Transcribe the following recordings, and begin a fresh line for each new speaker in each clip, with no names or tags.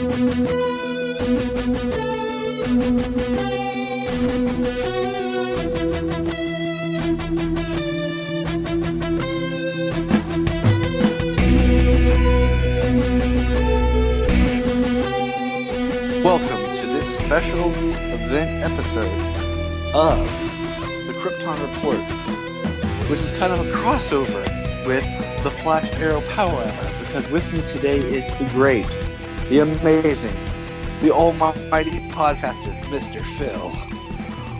Welcome to this special event episode of the Krypton Report, which is kind of a crossover with the Flash Arrow Power Hour, because with me today is the great, the amazing, the almighty podcaster, Mr. Phil.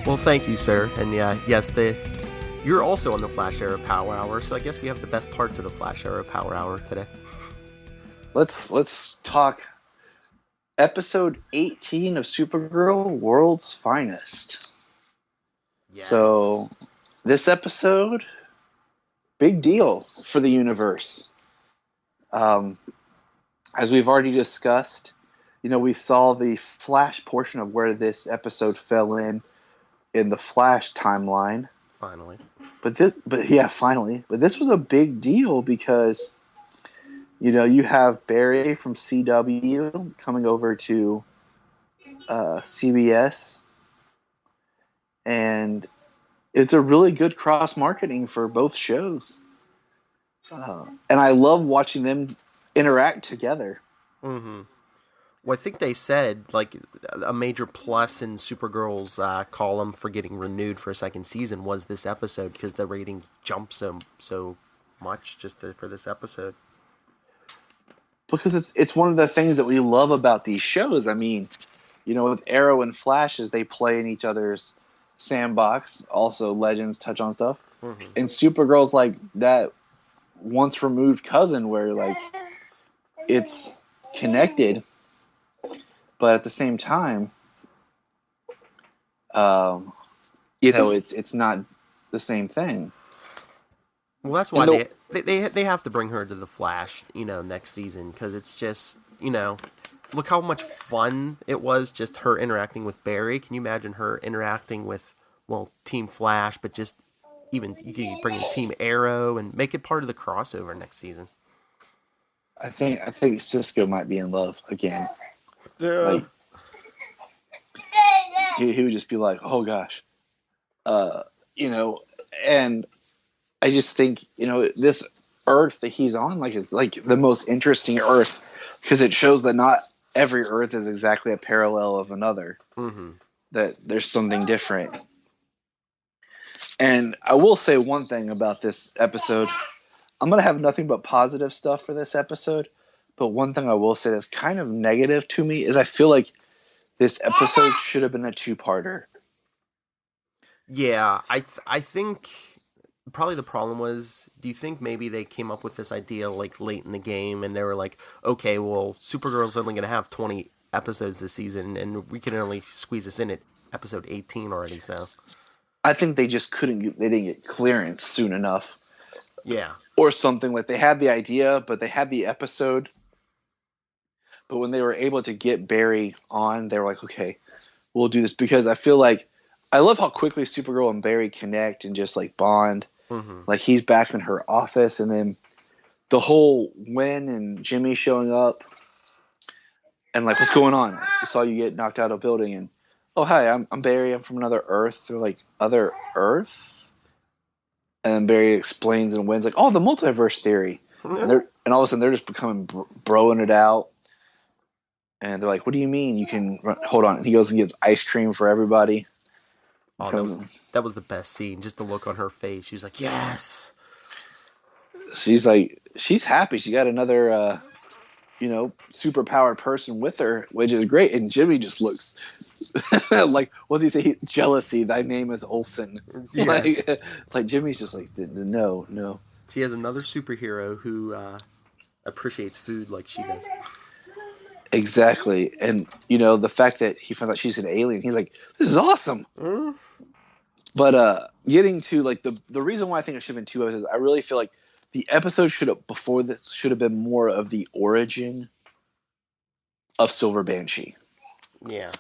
Well, thank you, sir. And yes, you're also on the Flash Arrow Power Hour, so I guess we have the best parts of the Flash Arrow Power Hour today.
Let's talk episode 18 of Supergirl, World's Finest.
Yes.
So, this episode, big deal for the universe. As we've already discussed, we saw the Flash portion of where this episode fell in the Flash timeline.
Finally.
Finally. But this was a big deal because, you have Barry from CW coming over to CBS, and it's a really good cross-marketing for both shows. And I love watching them interact together.
Mm-hmm. Well, I think they said, a major plus in Supergirl's column for getting renewed for a second season was this episode, because the rating jumped so much just for this episode.
Because it's one of the things that we love about these shows. I mean, with Arrow and Flash, as they play in each other's sandbox, also Legends touch on stuff. Mm-hmm. And Supergirl's like that once removed cousin where it's connected, but at the same time, it's not the same thing.
Well, that's why they have to bring her to the Flash, next season, because it's just, look how much fun it was just her interacting with Barry. Can you imagine her interacting with, Team Flash, but just even you can bring in Team Arrow and make it part of the crossover next season.
I think Cisco might be in love again.
Yeah.
He would just be like, oh gosh, and I just think, this Earth that he's on, is the most interesting Earth, because it shows that not every Earth is exactly a parallel of another.
Mm-hmm.
That there's something different. And I will say one thing about this episode. I'm going to have nothing but positive stuff for this episode. But one thing I will say that's kind of negative to me is I feel like this episode should have been a two-parter.
Yeah, I think probably the problem was, do you think maybe they came up with this idea late in the game and they were like, okay, well, Supergirl's only going to have 20 episodes this season and we can only squeeze this in at episode 18 already, so.
I think they just they didn't get clearance soon enough.
Yeah.
Or something, they had the idea, but they had the episode. But when they were able to get Barry on, they were like, okay, we'll do this, because I feel like I love how quickly Supergirl and Barry connect and just bond.
Mm-hmm.
He's back in her office, and then the whole Wynn and Jimmy showing up and what's going on? I saw you get knocked out of a building, and oh hi, I'm Barry. I'm from another Earth. They're like, other Earth, and then Barry explains, and Wynn's like, oh, the multiverse theory, and all of a sudden they're just becoming broing it out, and they're like, what do you mean you can hold on? And he goes and gets ice cream for everybody.
Oh, that was the best scene. Just the look on her face. She's like, yes.
She's happy. She got another, super powered person with her, which is great. And Jimmy just looks what does he say? Jealousy. Thy name is Olsen.
Yes.
Jimmy's just no.
She has another superhero who appreciates food like she does.
Exactly. And, the fact that he finds out she's an alien, he's like, this is awesome.
Mm.
But getting to, the reason why I think it should have been 2 episodes, I really feel like the episode should have been more of the origin of Silver Banshee.
Yeah.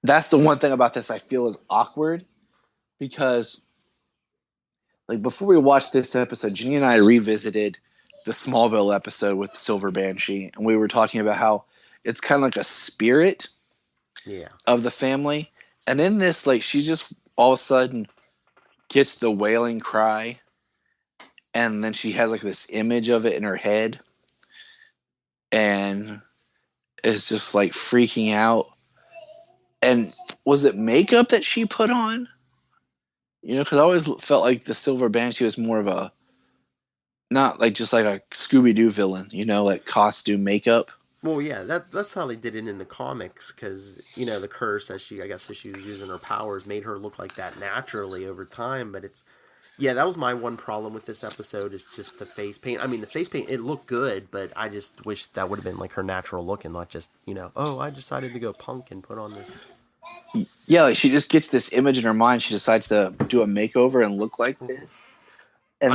That's the one thing about this I feel is awkward, because, before we watched this episode, Jenny and I revisited the Smallville episode with Silver Banshee, and we were talking about how it's kind of like a spirit of the family. And in this, like, she just all of a sudden gets the wailing cry, and then she has like this image of it in her head, and is just like freaking out. And was it makeup that she put on? You know, because I always felt like the Silver Banshee was more of a, not like just like a Scooby-Doo villain, you know, like costume makeup.
Well, yeah, that's how they did it in the comics, because, you know, the curse, as she was using her powers, made her look like that naturally over time. But it's, yeah, that was my one problem with this episode, is just the face paint. I mean, the face paint, it looked good, but I just wish that would have been like her natural look, and not just, you know, oh, I decided to go punk and put on this.
Yeah, like she just gets this image in her mind. She decides to do a makeover and look like this. And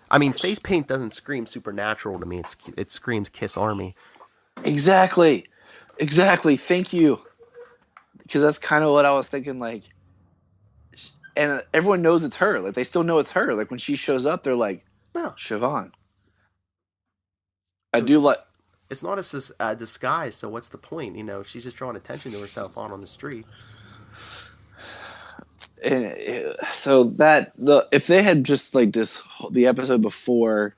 I mean, face paint doesn't scream supernatural to me. It screams Kiss Army.
Exactly. Thank you. Because that's kind of what I was thinking. Like, and everyone knows it's her. Like, they still know it's her. Like, when she shows up, they're like, "Oh, Siobhan." I do like.
It's not a disguise, so what's the point? You know, she's just drawing attention to herself on the street.
And so if they had just like the episode before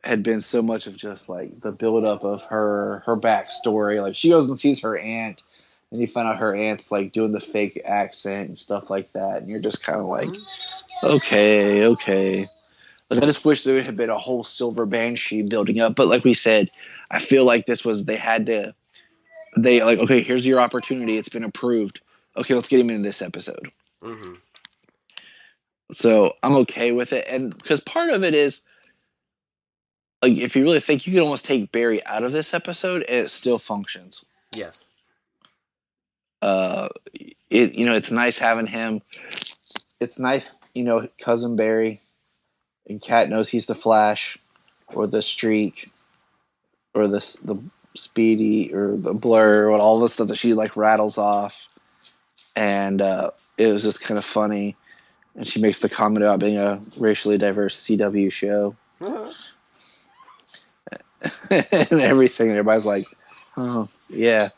had been so much of just like the buildup of her backstory, like she goes and sees her aunt, and you find out her aunt's like doing the fake accent and stuff like that, and you're just kind of like, okay. Like, I just wish there had been a whole Silver Banshee building up, but like we said, I feel like this was they like, okay, here's your opportunity. It's been approved. Okay, let's get him in this episode.
Mm-hmm.
So I'm okay with it, and because part of it is, like, if you really think, you can almost take Barry out of this episode and it still functions.
Yes.
It's nice having him. It's nice, cousin Barry, and Kat knows he's the Flash, or the Streak, or the Speedy, or the Blur, or all the stuff that she like rattles off, and it was just kind of funny. And she makes the comment about being a racially diverse CW show. And everything. Everybody's like, oh, yeah.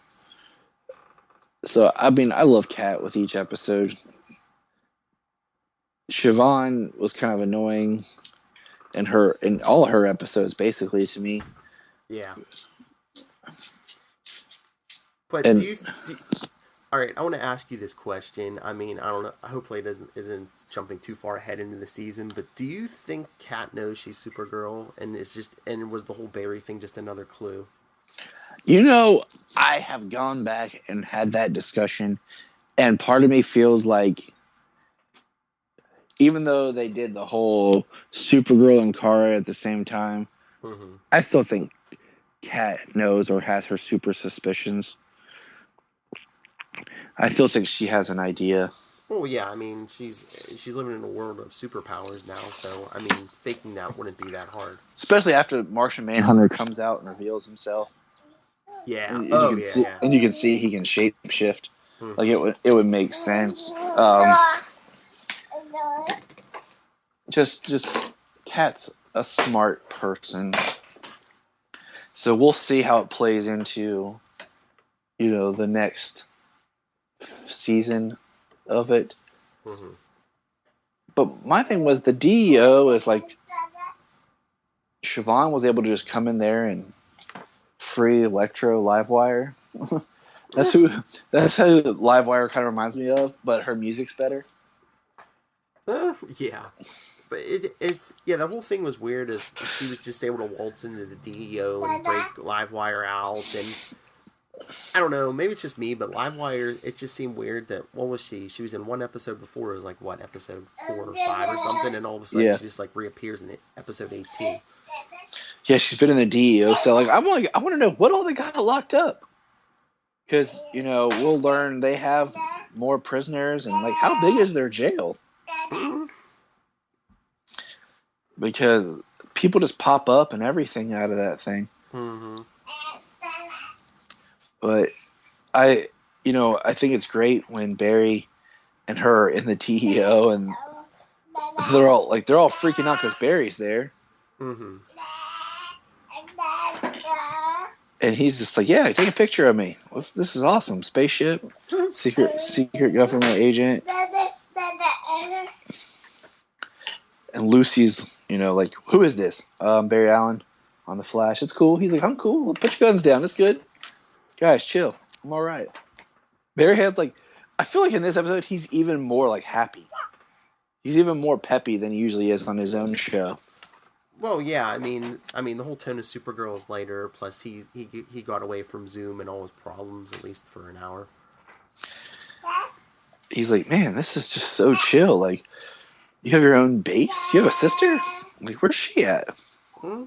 So, I mean, I love Kat with each episode. Siobhan was kind of annoying in all her episodes, basically, to me.
Yeah. But all right, I want to ask you this question. I mean, I don't know. Hopefully, it isn't jumping too far ahead into the season. But do you think Kat knows she's Supergirl, and was the whole Barry thing just another clue?
I have gone back and had that discussion, and part of me feels like, even though they did the whole Supergirl and Kara at the same time, mm-hmm. I still think Kat knows or has her super suspicions. I still think she has an idea.
Well, yeah, I mean, she's living in a world of superpowers now, so, I mean, faking that wouldn't be that hard.
Especially after Martian Manhunter comes out and reveals himself.
Yeah.
And you can see he can shapeshift. Mm-hmm. Like, it would make sense. Just Kat's a smart person. So we'll see how it plays into, the next season of it. Mm-hmm. But my thing was, the DEO is like, Siobhan was able to just come in there and free Electro Livewire. That's who Livewire kind of reminds me of, but her music's better.
Yeah. But the whole thing was weird. If she was just able to waltz into the DEO and break Livewire out, and I don't know, maybe it's just me, but Livewire, it just seemed weird that, what was she? She was in one episode before, it was like, what, episode 4 or 5 or something, and all of a sudden she just like reappears in episode 18.
Yeah, she's been in the DEO, so like I want to know what all they got locked up. Because, we'll learn they have more prisoners, and like, how big is their jail? Because people just pop up and everything out of that thing. Mm-hmm. But I think it's great when Barry and her are in the DEO, and they're all freaking out because Barry's there. Mm-hmm. And he's just like, yeah, take a picture of me. This is awesome. Spaceship, secret government agent. And Lucy's, like, who is this? Barry Allen on the Flash. It's cool. He's like, I'm cool. Put your guns down. It's good. Guys, chill. I'm all right. Barry has, like, I feel like in this episode, he's even more, like, happy. He's even more peppy than he usually is on his own show.
Well, yeah, I mean, the whole tone of Supergirl is lighter. Plus, he got away from Zoom and all his problems, at least for an hour.
He's like, man, this is just so chill. Like, you have your own base? You have a sister? Like, where's she at?
Hmm?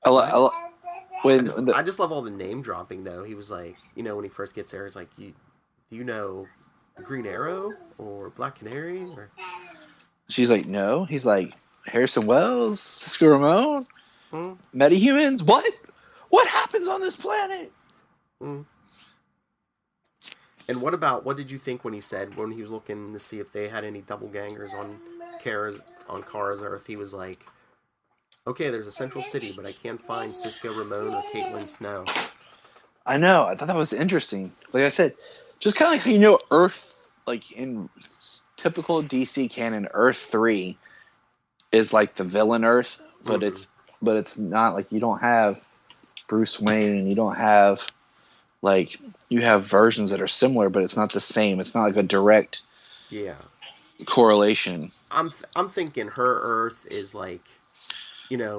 I just love all the name dropping, though. He was like, when he first gets there, he's like, do you know Green Arrow or Black Canary? Or...
She's like, no. He's like, Harrison Wells, Cisco Ramon, metahumans. What happens on this planet?
And what did you think when he was looking to see if they had any double gangers on Kara's Earth? He was like, okay, there's a central city, but I can't find Cisco Ramon or Caitlin Snow.
I know. I thought that was interesting. Like I said, just kind of like, Earth, like in typical DC canon, Earth 3 is like the villain Earth, but it's not like you don't have Bruce Wayne. You don't have like you have versions that are similar, but it's not the same. It's not like a direct correlation.
I'm thinking her Earth is like,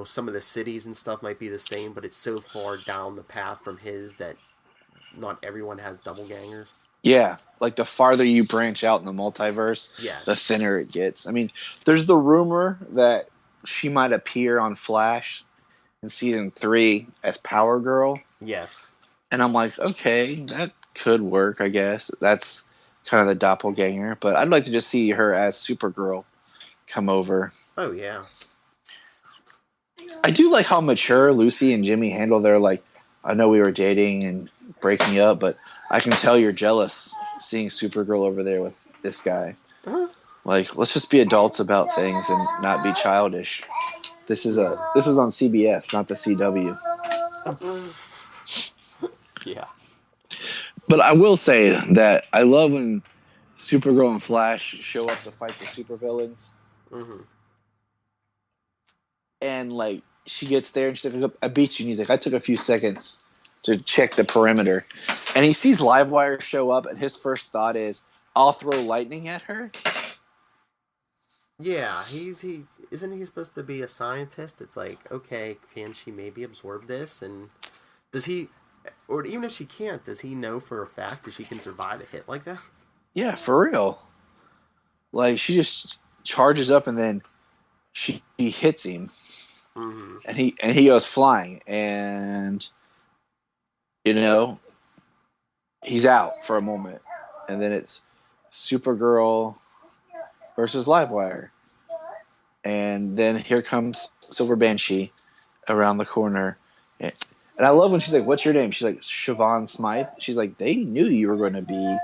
some of the cities and stuff might be the same, but it's so far down the path from his that not everyone has double gangers.
Yeah, like the farther you branch out in the multiverse, the thinner it gets. I mean, there's the rumor that she might appear on Flash in season 3 as Power Girl.
Yes.
And I'm like, okay, that could work, I guess. That's kind of the doppelganger. But I'd like to just see her as Supergirl come over.
Oh, yeah.
I do like how mature Lucy and Jimmy handle their, like, I know we were dating and breaking up, but I can tell you're jealous seeing Supergirl over there with this guy.
Uh-huh.
Like, let's just be adults about things and not be childish. This is on CBS, not the CW.
Yeah.
But I will say that I love when Supergirl and Flash show up to fight the supervillains.
Mm-hmm.
And, like, she gets there and she's like, I beat you. And he's like, I took a few seconds to check the perimeter. And he sees Livewire show up, and his first thought is, I'll throw lightning at her.
Yeah, isn't he supposed to be a scientist? It's like, okay, can she maybe absorb this? And does he, or even if she can't, does he know for a fact that she can survive a hit like that?
Yeah, for real. Like, she just charges up, and then she hits him.
Mm-hmm.
And he goes flying, and he's out for a moment, and then it's Supergirl versus Livewire, and then here comes Silver Banshee around the corner, and I love when she's like, "What's your name?" She's like, Siobhan Smythe. She's like, "They knew you were going to be."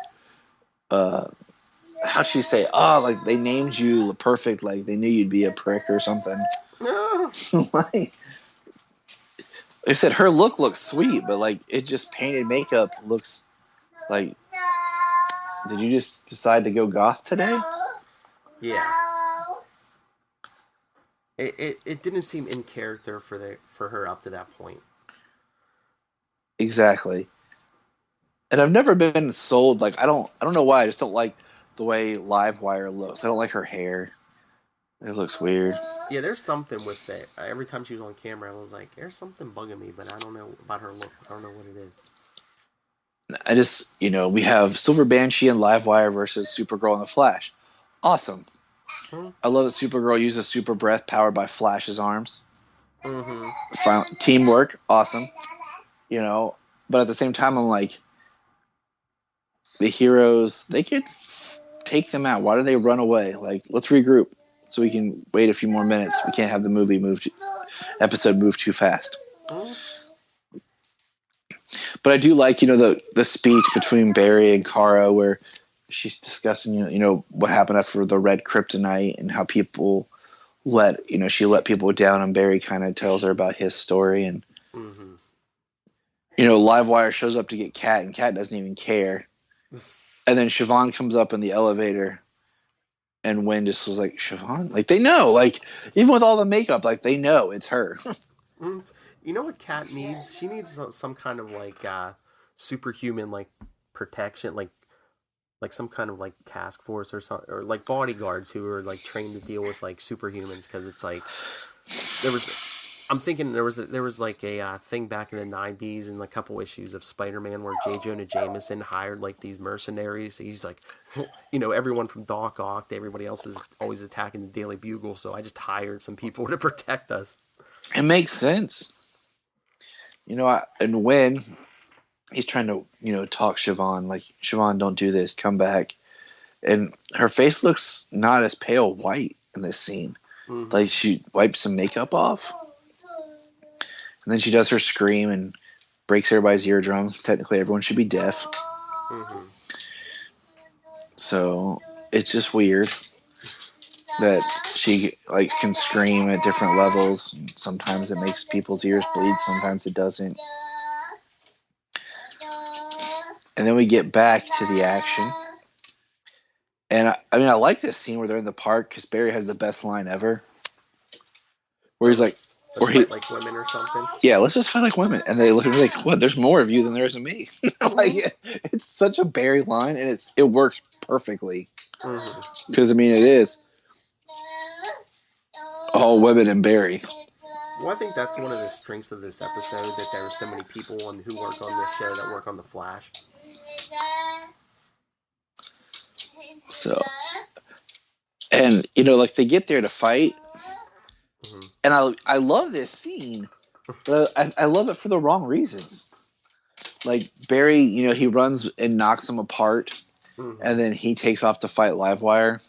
How'd she say? Oh, like they named you perfect. Like they knew you'd be a prick or something. Like I said, her look looks sweet, but like it just painted makeup looks like. Did you just decide to go goth today?
Yeah. It didn't seem in character for her up to that point.
Exactly. And I've never been sold. Like I don't know why. I just don't like the way Livewire looks. I don't like her hair. It looks weird.
Yeah, there's something with it. Every time she was on camera, I was like, there's something bugging me, but I don't know about her look. I don't know what it is.
I just, we have Silver Banshee and Livewire versus Supergirl and the Flash. Awesome. Mm-hmm. I love that Supergirl uses super breath powered by Flash's arms.
Mm-hmm.
Teamwork, awesome. But at the same time, I'm like, the heroes, they could take them out. Why do they run away? Like, let's regroup so we can wait a few more minutes. We can't have the episode move too fast.
Mm-hmm.
But I do like, the speech between Barry and Kara where she's discussing, what happened after the red kryptonite and how people she let people down, and Barry kind of tells her about his story, and
Mm-hmm.
Livewire shows up to get Kat, and Kat doesn't even care. And then Siobhan comes up in the elevator, and Wynn just was like, Siobhan? Like, they know. Like, even with all the makeup, like, they know it's her.
You know what Kat needs? She needs some kind of, like, superhuman, like, protection, like some kind of, like, task force or something, or, like, bodyguards who are, like, trained to deal with, like, superhumans, because it's, like, I'm thinking there was like a thing back in the 90s in a couple issues of Spider-Man where J. Jonah Jameson hired like these mercenaries. He's like, everyone from Doc Ock to everybody else is always attacking the Daily Bugle, so I just hired some people to protect us.
It makes sense. And when he's trying to, talk Siobhan, like, Siobhan, don't do this, come back. And her face looks not as pale white in this scene. Mm-hmm. Like, she wipes some makeup off. And then she does her scream and breaks everybody's eardrums. Technically, everyone should be deaf. Mm-hmm. So it's just weird that she can scream at different levels. Sometimes it makes people's ears bleed. Sometimes it doesn't. And then we get back to the action. And I like this scene where they're in the park because Barry has the best line ever. Where he's like,
let's fight like women or something.
Yeah, let's just fight like women. And they look at me like, what? There's more of you than there is of me. It's such a Barry line, and it works perfectly. Because, it is all women and Barry.
Well, I think that's one of the strengths of this episode, that there are so many people who work on this show that work on The Flash.
So, and, they get there to fight. And I love this scene, but I love it for the wrong reasons. Like, Barry, he runs and knocks them apart, and then he takes off to fight Livewire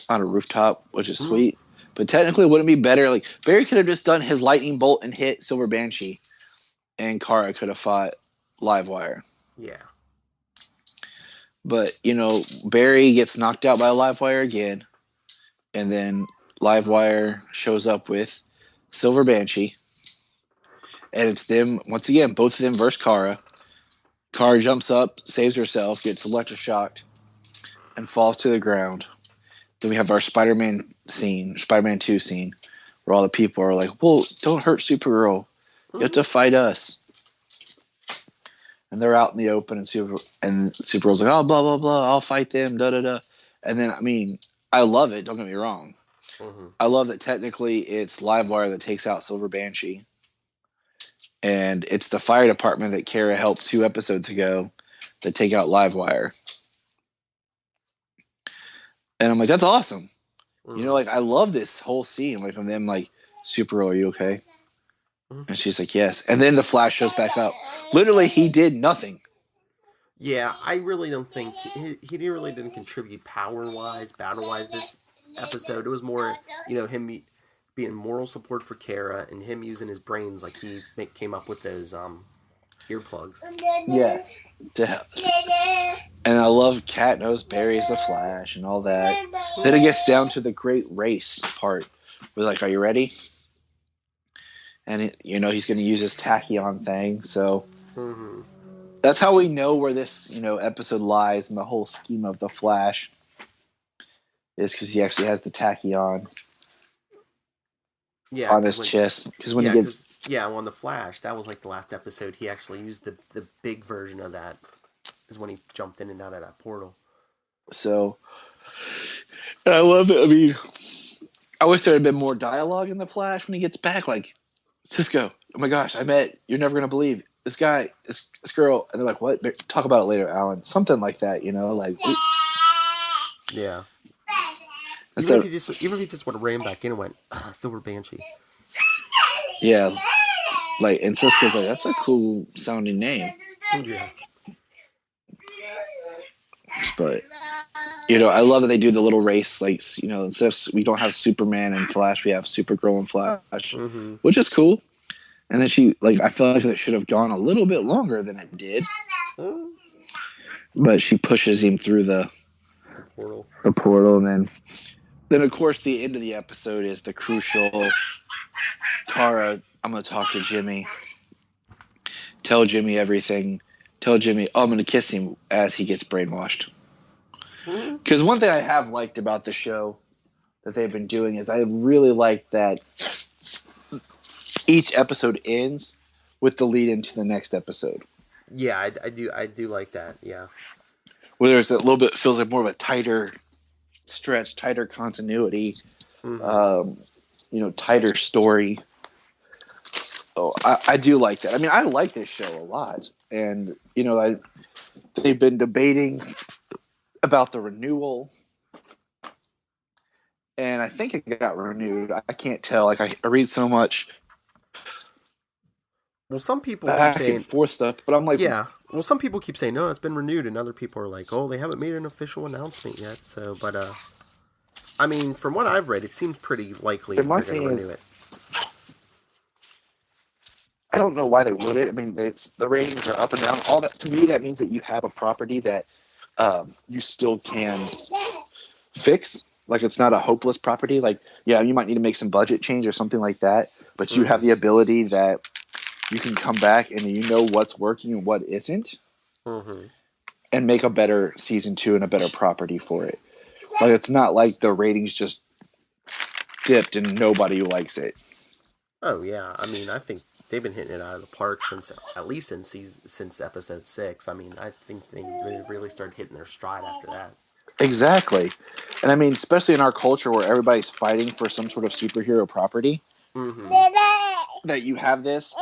on a rooftop, which is sweet. But technically, wouldn't it be better? Like, Barry could have just done his lightning bolt and hit Silver Banshee, and Kara could have fought Livewire.
Yeah.
But, Barry gets knocked out by Livewire again, and then Livewire shows up with Silver Banshee, and it's them once again, both of them versus Kara. Kara jumps up, saves herself, gets electroshocked, and falls to the ground. Then we have our Spider-Man 2 scene, where all the people are like, well, don't hurt Supergirl. You have to fight us. And they're out in the open, and Supergirl's like, oh, blah, blah, blah, I'll fight them, da-da-da. And then, I love it, don't get me wrong. I love that technically it's Livewire that takes out Silver Banshee. And it's the fire department that Kara helped 2 episodes ago that take out Livewire. And I'm like, that's awesome. I love this whole scene, from them, Supergirl, are you okay? And she's like, yes. And then the Flash shows back up. Literally, he did nothing.
Yeah, I really don't think he really didn't contribute power-wise, battle-wise this episode. It was more, him being moral support for Kara and him using his brains, like he came up with those earplugs.
Yes. And I love Kat knows Barry's the Flash and all that. Then it gets down to the great race part. We're like, are you ready? And he's going to use his tachyon thing. So that's how we know where this episode lies in the whole scheme of the Flash. Is because he actually has the tachyon on his chest. Because when he gets
on the Flash, that was like the last episode. He actually used the big version of that. Is when he jumped in and out of that portal. So,
and I love it. I wish there had been more dialogue in the Flash when he gets back. Like, Cisco, oh my gosh, you're never gonna believe this guy, this girl, and they're like, what? Talk about it later, Alan. Something like that,
Yeah. Even if he just would have ran back in and went, Silver Banshee.
Yeah. And Cisco's like, that's a cool sounding name.
Yeah.
But, I love that they do the little race. Instead of, we don't have Superman and Flash, we have Supergirl and Flash, which is cool. And then she, I feel like it should have gone a little bit longer than it did. But she pushes him through the portal, and then Then, of course, the end of the episode is the crucial Kara, I'm going to talk to Jimmy. Tell Jimmy everything. Tell Jimmy, oh, I'm going to kiss him as he gets brainwashed. Because one thing I have liked about the show that they've been doing is I really like that each episode ends with the lead into the next episode.
Yeah, I do like that. Yeah,
Where there's a little bit feels like more of a tighter stretch, tighter continuity, tighter story. So I do like that. I mean, I like this show a lot, and they've been debating about the renewal, and I think it got renewed. I can't tell. Like I read so much.
Well, some people
Back
keep saying
and forth stuff, but I'm like,
yeah. Well, some people keep saying no, it's been renewed, and other people are like, oh, they haven't made an official announcement yet. So, but I mean, from what I've read, it seems pretty likely they're going to renew it.
I don't know why they wouldn't. I mean, the ratings are up and down. All that to me, that means that you have a property that you still can fix. Like it's not a hopeless property. Like, yeah, you might need to make some budget change or something like that, but you have the ability that you can come back and you know what's working and what isn't, and make a better season 2 and a better property for it. Like it's not like the ratings just dipped and nobody likes it.
Oh yeah, I mean, I think they've been hitting it out of the park since since episode 6. I mean, I think they really started hitting their stride after that.
Exactly, and I mean, especially in our culture where everybody's fighting for some sort of superhero property, that you have this.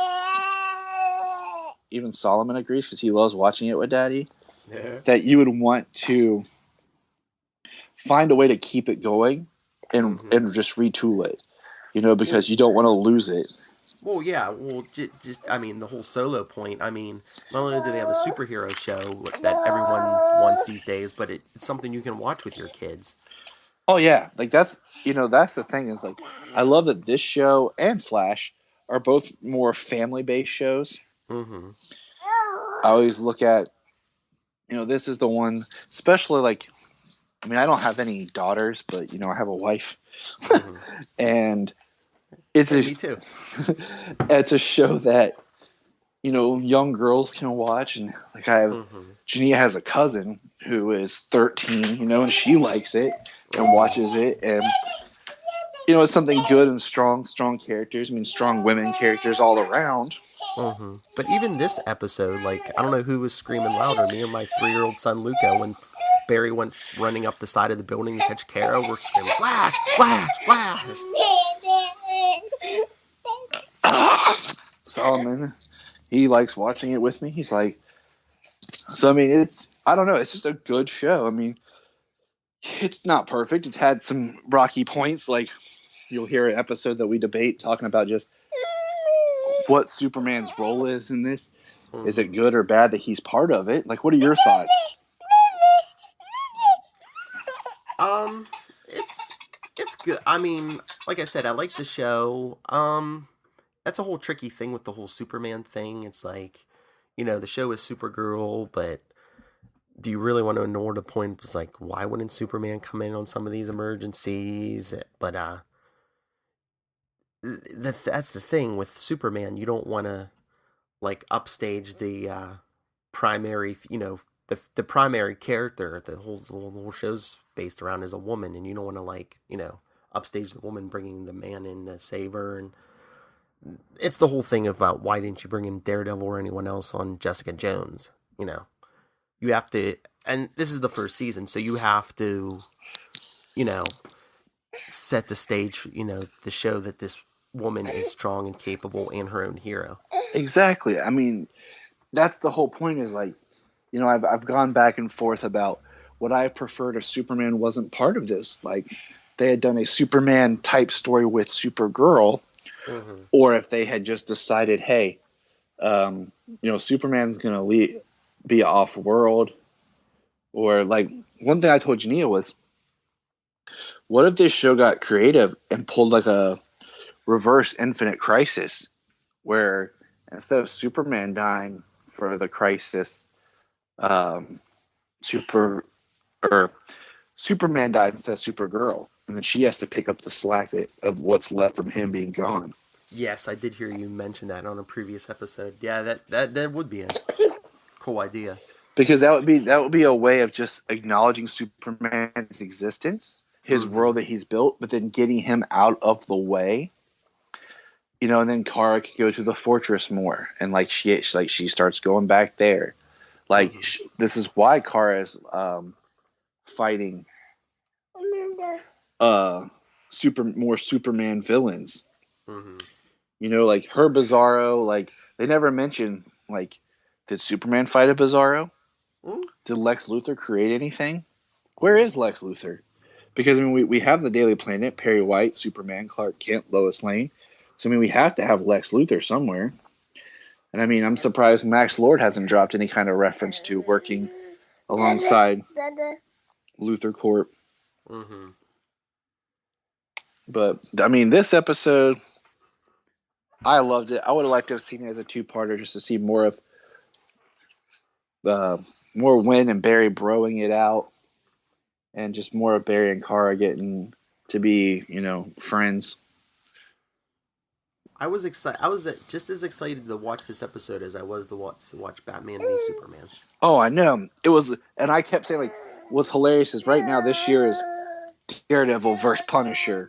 Even Solomon agrees because he loves watching it with Daddy. Yeah. That you would want to find a way to keep it going and just retool it. Because you don't want to lose it.
Well, yeah. Well, just I mean, the whole Solo point. I mean, not only do they have a superhero show that everyone wants these days, but it's something you can watch with your kids.
Oh yeah, like that's the thing is like I love that this show and Flash are both more family-based shows. I always look at this is the one, especially like I mean I don't have any daughters, but I have a wife, and. Me too. It's a show that young girls can watch, and like I have, Jania has a cousin who is 13, and she likes it and watches it, and it's something good and strong characters. I mean, strong women characters all around.
But even this episode, like I don't know who was screaming louder, me or my 3-year-old son Luca, when Barry went running up the side of the building to catch Kara, we're screaming, "Flash! Flash! Flash!"
Solomon, he likes watching it with me. He's like, so I mean, I don't know, it's just a good show. I mean, it's not perfect. It's had some rocky points. Like you'll hear an episode that we debate talking about just what Superman's role is in this. Is it good or bad that he's part of it? Like, what are your thoughts?
It's good. I mean, like I said, I like the show. That's a whole tricky thing with the whole Superman thing. It's like, the show is Supergirl, but do you really want to ignore the point? It's like, why wouldn't Superman come in on some of these emergencies? But that's the thing with Superman. You don't want to like upstage the primary, the primary character. The whole show's based around is a woman, and you don't want to upstage the woman bringing the man in to save her. And it's the whole thing about why didn't you bring in Daredevil or anyone else on Jessica Jones? You have to, and this is the first season, so you have to, set the stage, to show that this woman is strong and capable and her own hero.
Exactly. I mean, that's the whole point is like, I've gone back and forth about what I preferred if Superman wasn't part of this. Like, they had done a Superman type story with Supergirl, or if they had just decided, hey, Superman's going to be off world. Or like one thing I told Jania was, what if this show got creative and pulled like a reverse Infinite Crisis, where instead of Superman dying for the crisis, Superman dies instead of Supergirl, and then she has to pick up the slack of what's left from him being gone.
Yes, I did hear you mention that on a previous episode. Yeah, that would be a cool idea.
Because that would be a way of just acknowledging Superman's existence, his world that he's built, but then getting him out of the way. And then Kara could go to the fortress more, and she starts going back there. This is why Kara is fighting more Superman villains. Her Bizarro, they never mention did Superman fight a Bizarro? Did Lex Luthor create anything? Where is Lex Luthor? Because we have the Daily Planet, Perry White, Superman, Clark Kent, Lois Lane. So we have to have Lex Luthor somewhere. And I'm surprised Max Lord hasn't dropped any kind of reference to working alongside Luthor Corp. But this episode, I loved it. I would have liked to have seen it as a two-parter just to see more of more Winn and Barry broing it out, and just more of Barry and Kara getting to be, friends.
I was excited. I was just as excited to watch this episode as I was to watch Batman v Superman.
Oh, I know. It was, and I kept saying what's hilarious is right now this year is Daredevil versus Punisher,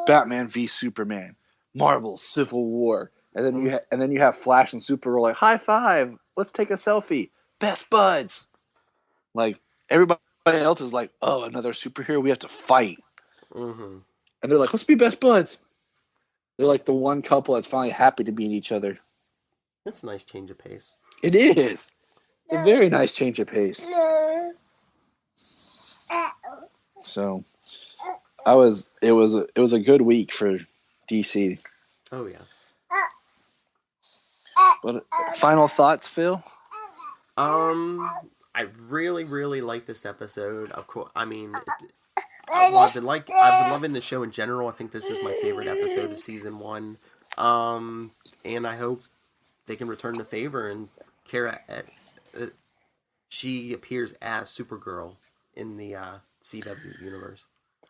Batman v Superman, Marvel Civil War, and then you have Flash and Supergirl high five, let's take a selfie, best buds. Everybody else is oh, another superhero, we have to fight. And they're let's be best buds. They're the one couple that's finally happy to meet each other.
That's a nice change of pace.
It is. It's a very nice change of pace. So, it was a good week for DC.
Oh yeah.
But final thoughts, Phil?
I really, really like this episode. Of course, I've been loving the show in general. I think this is my favorite episode of season 1. And I hope they can return the favor and Kara, she appears as Supergirl in the CW universe.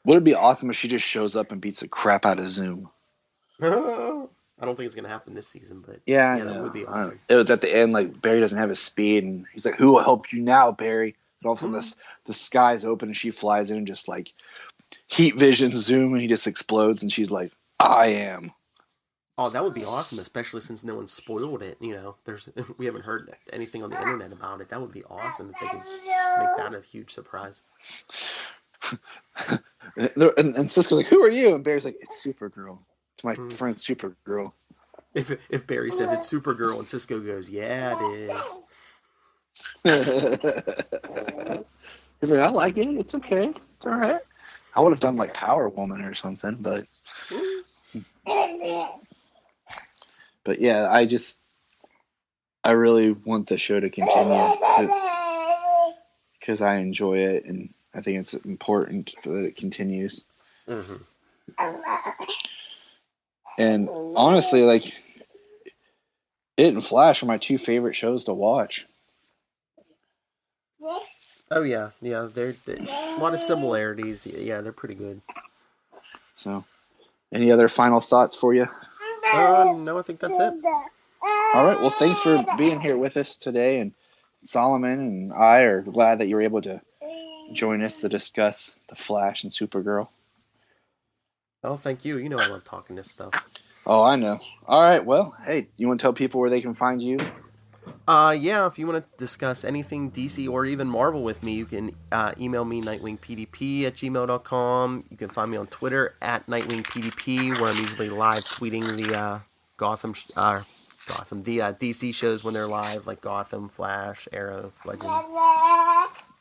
Would it be awesome if she just shows up and beats the crap out of Zoom?
I don't think it's gonna happen this season, but
yeah,
that would be awesome.
It was at the end, Barry doesn't have his speed, and he's like, "Who will help you now, Barry?" And all of a sudden, the sky's open, and she flies in, and just heat vision Zoom, and he just explodes, and she's like, "I am."
Oh, that would be awesome, especially since no one spoiled it. We haven't heard anything on the internet about it. That would be awesome if they could make that a huge surprise.
and Cisco's like, "Who are you?" And Barry's like, "It's Supergirl. It's my friend Supergirl."
If Barry says it's Supergirl and Cisco goes, "Yeah, it is."
He's like, "I like it. It's okay. It's all right." I would have done Power Woman or something, but yeah, I really want the show to continue because I enjoy it, and I think it's important that it continues. And honestly, it and Flash are my two favorite shows to watch.
Oh yeah, they're a lot of similarities. Yeah, they're pretty good.
So, any other final thoughts for you?
No, I think that's it.
All right. Well, thanks for being here with us today, and Solomon and I are glad that you were able to join us to discuss the Flash and Supergirl.
Oh, thank you. You know I love talking this stuff.
Oh, I know. All right. Well, hey, you want to tell people where they can find you?
Yeah, if you want to discuss anything DC or even Marvel with me, you can email me nightwingpdp@gmail.com. You can find me on Twitter @nightwingpdp, where I'm usually live tweeting the the DC shows when they're live, like Gotham, Flash, Arrow, Legends.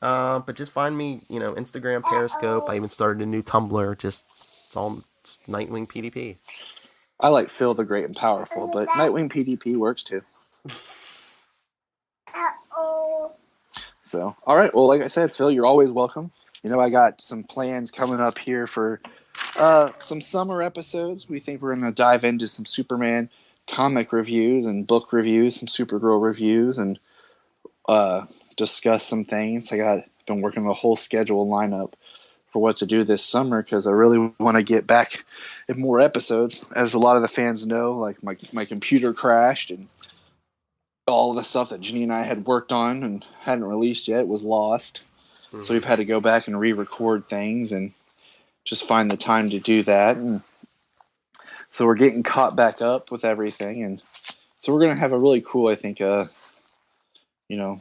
But just find me, Instagram, Periscope. I even started a new Tumblr. It's all Nightwing PDP.
I like Phil the Great and Powerful, but Nightwing PDP works too. So, all right. Well, like I said, Phil, you're always welcome. I got some plans coming up here for some summer episodes. We think we're going to dive into some Superman comic reviews and book reviews, some Supergirl reviews, and discuss some things. I've been working on a whole schedule lineup for what to do this summer because I really want to get back in more episodes. As a lot of the fans know, like my computer crashed and all the stuff that Jenny and I had worked on and hadn't released yet was lost. Mm-hmm. So we've had to go back and re-record things and just find the time to do that. And so we're getting caught back up with everything. And so we're going to have a really cool, I think,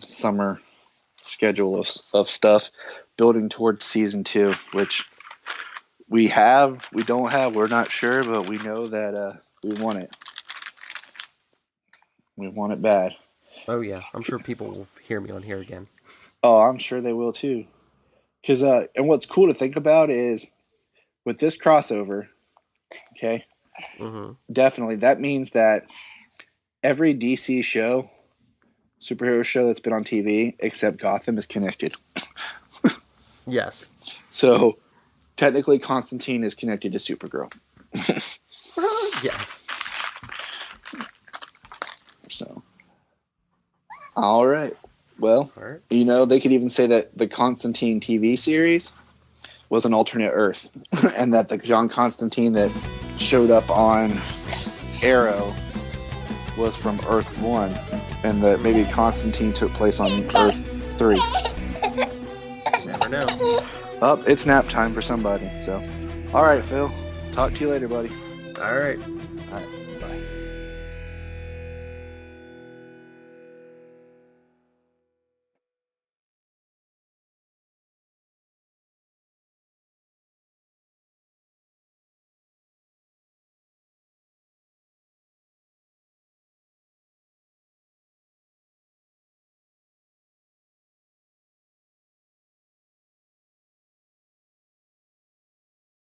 summer schedule of stuff building towards season 2, which we don't have, we're not sure, but we know that we want it. We want it bad.
Oh yeah, I'm sure people will hear me on here again.
Oh, I'm sure they will too. Because and what's cool to think about is with this crossover, okay, definitely that means that every DC show, superhero show that's been on TV except Gotham is connected.
Yes.
So technically, Constantine is connected to Supergirl.
Yes.
So, all right. Well, they could even say that the Constantine TV series was an alternate Earth, and that the John Constantine that showed up on Arrow was from Earth 1, and that maybe Constantine took place on Earth 3.
Never know.
Oh, it's nap time for somebody. So, all right, Phil. Talk to you later, buddy.
All right.
All right. Bye.